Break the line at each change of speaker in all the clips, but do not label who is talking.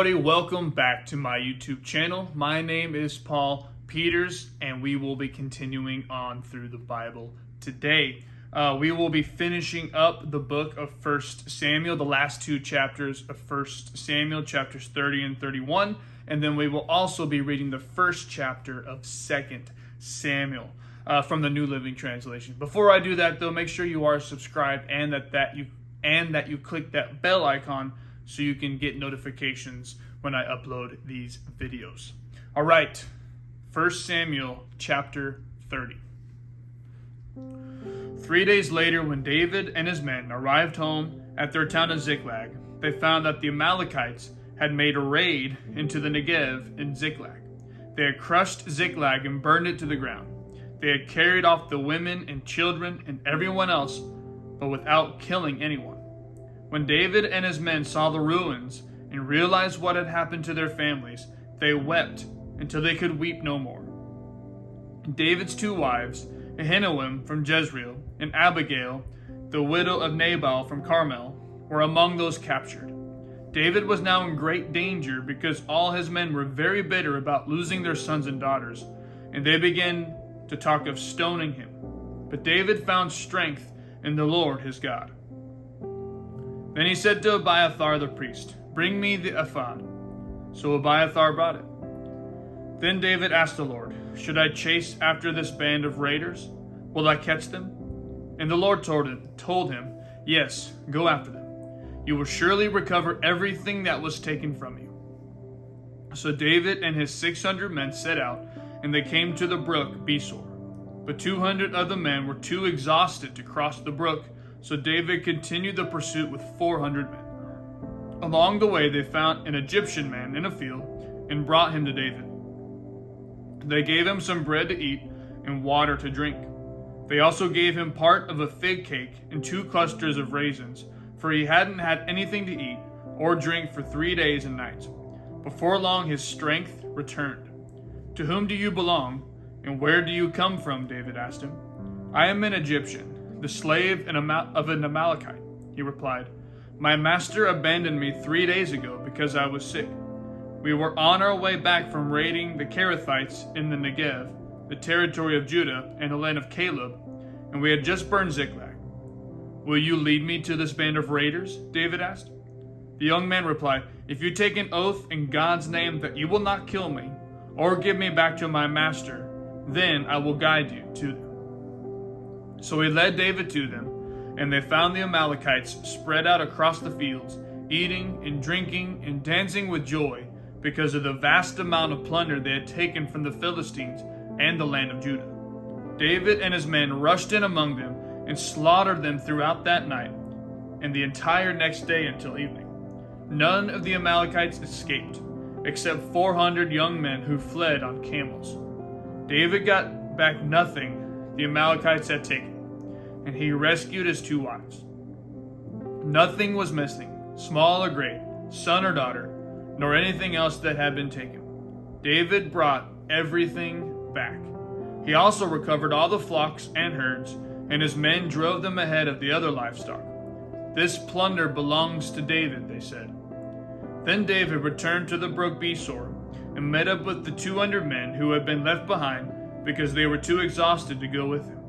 everybody, welcome back to my YouTube channel. My name is Paul Peters and we will be continuing on through the Bible today. We will be finishing up the book of 1 Samuel, the last two chapters of 1 Samuel, chapters 30 and 31, and then we will also be reading the first chapter of 2 Samuel from the New Living Translation. Before I do that though, make sure you are subscribed and that you click that bell icon so you can get notifications when I upload these videos. All right, 1 Samuel chapter 30. 3 days later, when David and his men arrived home at their town of Ziklag, they found that the Amalekites had made a raid into the Negev in Ziklag. They had crushed Ziklag and burned it to the ground. They had carried off the women and children and everyone else, but without killing anyone. When David and his men saw the ruins and realized what had happened to their families, they wept until they could weep no more. David's two wives, Ahinoam from Jezreel and Abigail, the widow of Nabal from Carmel, were among those captured. David was now in great danger because all his men were very bitter about losing their sons and daughters, and they began to talk of stoning him. But David found strength in the Lord his God. Then he said to Abiathar the priest, "Bring me the ephod." So Abiathar brought it. Then David asked the Lord, "Should I chase after this band of raiders? Will I catch them?" And the Lord told him, "Yes, go after them. You will surely recover everything that was taken from you." So David and his 600 men set out, and they came to the brook Besor. But 200 of the men were too exhausted to cross the brook, so David continued the pursuit with 400 men. Along the way, they found an Egyptian man in a field and brought him to David. They gave him some bread to eat and water to drink. They also gave him part of a fig cake and 2 clusters of raisins, for he hadn't had anything to eat or drink for 3 days and nights. Before long, his strength returned. "To whom do you belong, and where do you come from?" David asked him. "I am an Egyptian, the slave of an Amalekite," he replied. "My master abandoned me 3 days ago because I was sick. We were on our way back from raiding the Kerethites in the Negev, the territory of Judah and the land of Caleb, and we had just burned Ziklag. Will you lead me to this band of raiders?" David asked. The young man replied, "If you take an oath in God's name that you will not kill me or give me back to my master, then I will guide you to them." So he led David to them, and they found the Amalekites spread out across the fields, eating and drinking and dancing with joy because of the vast amount of plunder they had taken from the Philistines and the land of Judah. David and his men rushed in among them and slaughtered them throughout that night and the entire next day until evening. None of the Amalekites escaped, except 400 young men who fled on camels. David got back nothing the Amalekites had taken, and he rescued his 2 wives. Nothing was missing, small or great, son or daughter, nor anything else that had been taken. David brought everything back. He also recovered all the flocks and herds, and his men drove them ahead of the other livestock. "This plunder belongs to David," they said. Then David returned to the brook Besor and met up with the 200 men who had been left behind because they were too exhausted to go with him.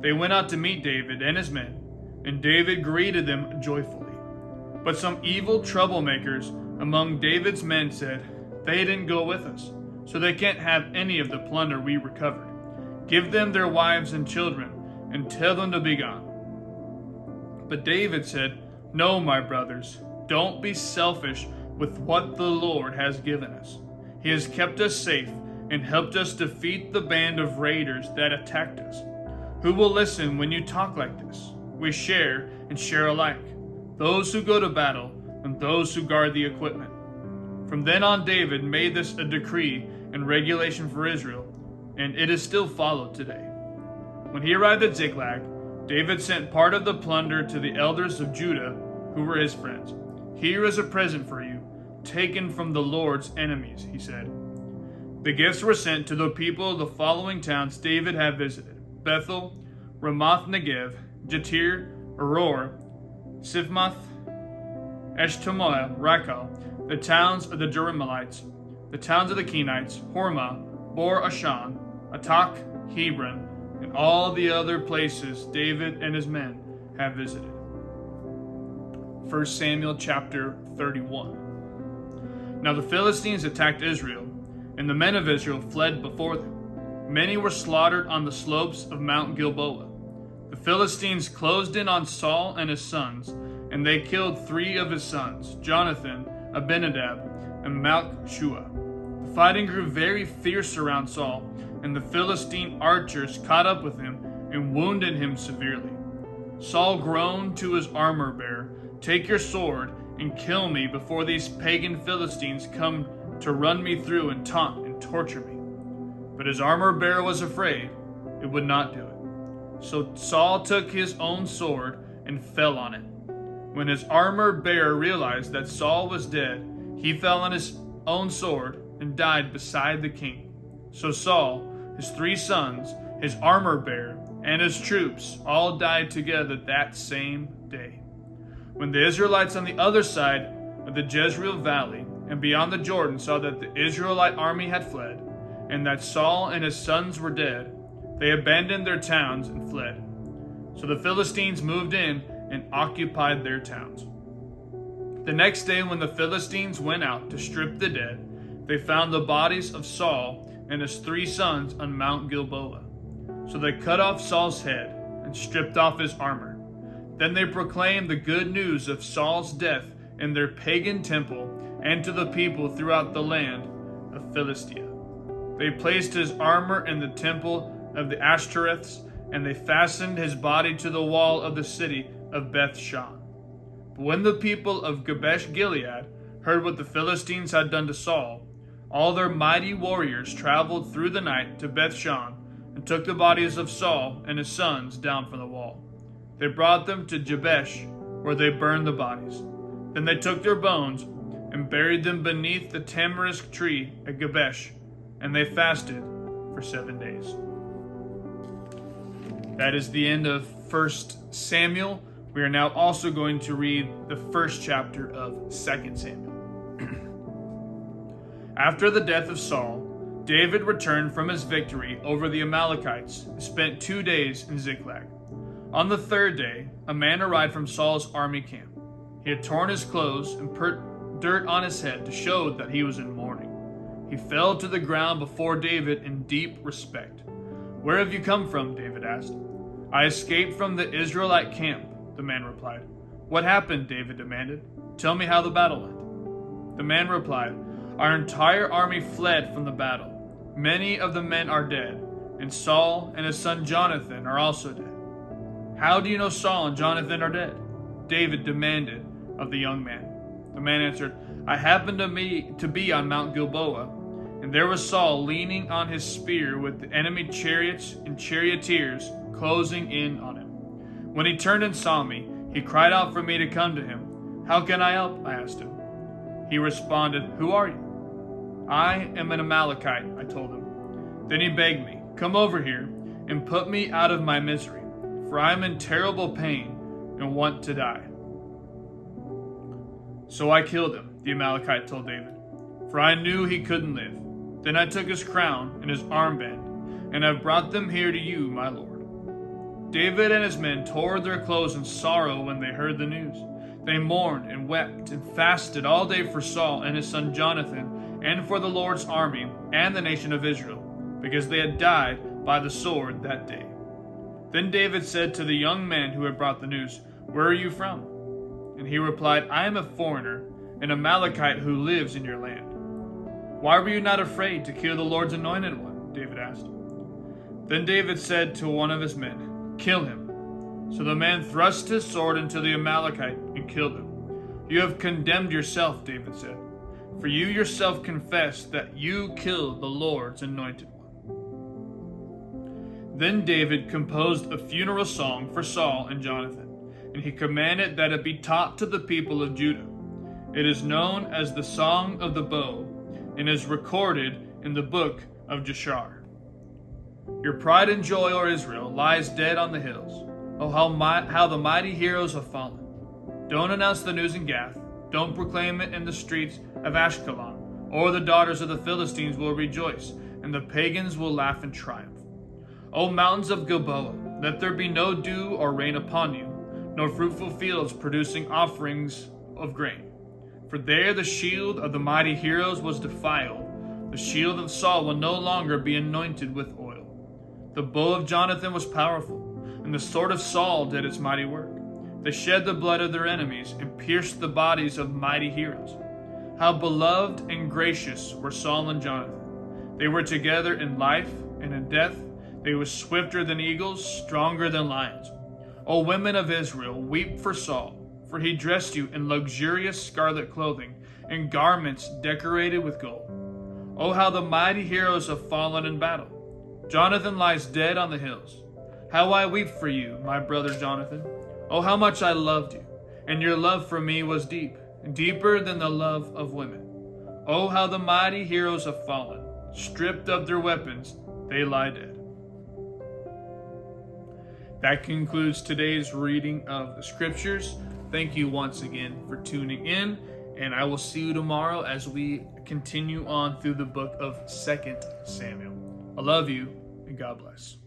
They went out to meet David and his men, and David greeted them joyfully. But some evil troublemakers among David's men said, "They didn't go with us, so they can't have any of the plunder we recovered. Give them their wives and children, and tell them to be gone." But David said, "No, my brothers, don't be selfish with what the Lord has given us. He has kept us safe and helped us defeat the band of raiders that attacked us. Who will listen when you talk like this? We share and share alike, those who go to battle and those who guard the equipment." From then on, David made this a decree and regulation for Israel, and it is still followed today. When he arrived at Ziklag, David sent part of the plunder to the elders of Judah who were his friends. "Here is a present for you, taken from the Lord's enemies," he said. The gifts were sent to the people of the following towns David had visited: Bethel, Ramoth Negev, Jatir, Aror, Sifmoth, Eshtemoa, Rakal, the towns of the Jerahmeelites, the towns of the Kenites, Hormah, Bor Ashan, Atak, Hebron, and all the other places David and his men have visited. 1 Samuel chapter 31. Now the Philistines attacked Israel, and the men of Israel fled before them. Many were slaughtered on the slopes of Mount Gilboa. The Philistines closed in on Saul and his sons, and they killed 3 of his sons, Jonathan, Abinadab, and Malchishua. The fighting grew very fierce around Saul, and the Philistine archers caught up with him and wounded him severely. Saul groaned to his armor-bearer, "Take your sword and kill me before these pagan Philistines come to run me through and taunt and torture me." But his armor-bearer was afraid; it would not do it. So Saul took his own sword and fell on it. When his armor-bearer realized that Saul was dead, he fell on his own sword and died beside the king. So Saul, his 3 sons, his armor-bearer, and his troops all died together that same day. When the Israelites on the other side of the Jezreel Valley and beyond the Jordan saw that the Israelite army had fled, and that Saul and his sons were dead, they abandoned their towns and fled. So the Philistines moved in and occupied their towns. The next day, when the Philistines went out to strip the dead, they found the bodies of Saul and his 3 sons on Mount Gilboa. So they cut off Saul's head and stripped off his armor. Then they proclaimed the good news of Saul's death in their pagan temple and to the people throughout the land of Philistia. They placed his armor in the temple of the Ashtoreths, and they fastened his body to the wall of the city of Beth-shan. But when the people of Jabesh-Gilead heard what the Philistines had done to Saul, all their mighty warriors traveled through the night to Beth-shan and took the bodies of Saul and his sons down from the wall. They brought them to Jabesh, where they burned the bodies. Then they took their bones and buried them beneath the tamarisk tree at Jabesh, and they fasted for 7 days. That is the end of 1 Samuel. We are now also going to read the first chapter of 2 Samuel. After the death of Saul, David returned from his victory over the Amalekites and spent 2 days in Ziklag. On the 3rd day, a man arrived from Saul's army camp. He had torn his clothes and put dirt on his head to show that he was in mourning. He fell to the ground before David in deep respect. "Where have you come from?" David asked. "I escaped from the Israelite camp," the man replied. "What happened?" David demanded. "Tell me how the battle went." The man replied, "Our entire army fled from the battle. Many of the men are dead, and Saul and his son Jonathan are also dead." "How do you know Saul and Jonathan are dead?" David demanded of the young man. The man answered, "I happened to be on Mount Gilboa, and there was Saul leaning on his spear with the enemy chariots and charioteers closing in on him. When he turned and saw me, he cried out for me to come to him. 'How can I help?' I asked him. He responded, 'Who are you?' 'I am an Amalekite,' I told him. Then he begged me, 'Come over here and put me out of my misery, for I am in terrible pain and want to die.' So I killed him," the Amalekite told David, "for I knew he couldn't live. Then I took his crown and his armband, and have brought them here to you, my lord." David and his men tore their clothes in sorrow when they heard the news. They mourned and wept and fasted all day for Saul and his son Jonathan, and for the Lord's army and the nation of Israel, because they had died by the sword that day. Then David said to the young man who had brought the news, "Where are you from?" And he replied, "I am a foreigner, an Amalekite who lives in your land." "Why were you not afraid to kill the Lord's anointed one?" David asked. Then David said to one of his men, "Kill him." So the man thrust his sword into the Amalekite and killed him. "You have condemned yourself," David said, "for you yourself confessed that you killed the Lord's anointed one." Then David composed a funeral song for Saul and Jonathan, and he commanded that it be taught to the people of Judah. It is known as the Song of the Bow, and is recorded in the book of Jashar. "Your pride and joy, O Israel, lies dead on the hills. Oh, how the mighty heroes have fallen. Don't announce the news in Gath, Don't proclaim it in the streets of Ashkelon, or the daughters of the Philistines will rejoice, and the pagans will laugh in triumph. O mountains of Gilboa, let there be no dew or rain upon you, nor fruitful fields producing offerings of grain. For there the shield of the mighty heroes was defiled. The shield of Saul will no longer be anointed with oil. The bow of Jonathan was powerful, and the sword of Saul did its mighty work. They shed the blood of their enemies and pierced the bodies of mighty heroes. How beloved and gracious were Saul and Jonathan. They were together in life and in death. They were swifter than eagles, stronger than lions. O women of Israel, weep for Saul, for he dressed you in luxurious scarlet clothing and garments decorated with gold. Oh, how the mighty heroes have fallen in battle. Jonathan lies dead on the hills. How I weep for you, my brother Jonathan. Oh, how much I loved you, and your love for me was deep, deeper than the love of women. Oh, how the mighty heroes have fallen. Stripped of their weapons, they lie dead. That concludes today's reading of the scriptures. Thank you once again for tuning in, and I will see you tomorrow as we continue on through the book of 2 Samuel. I love you, and God bless.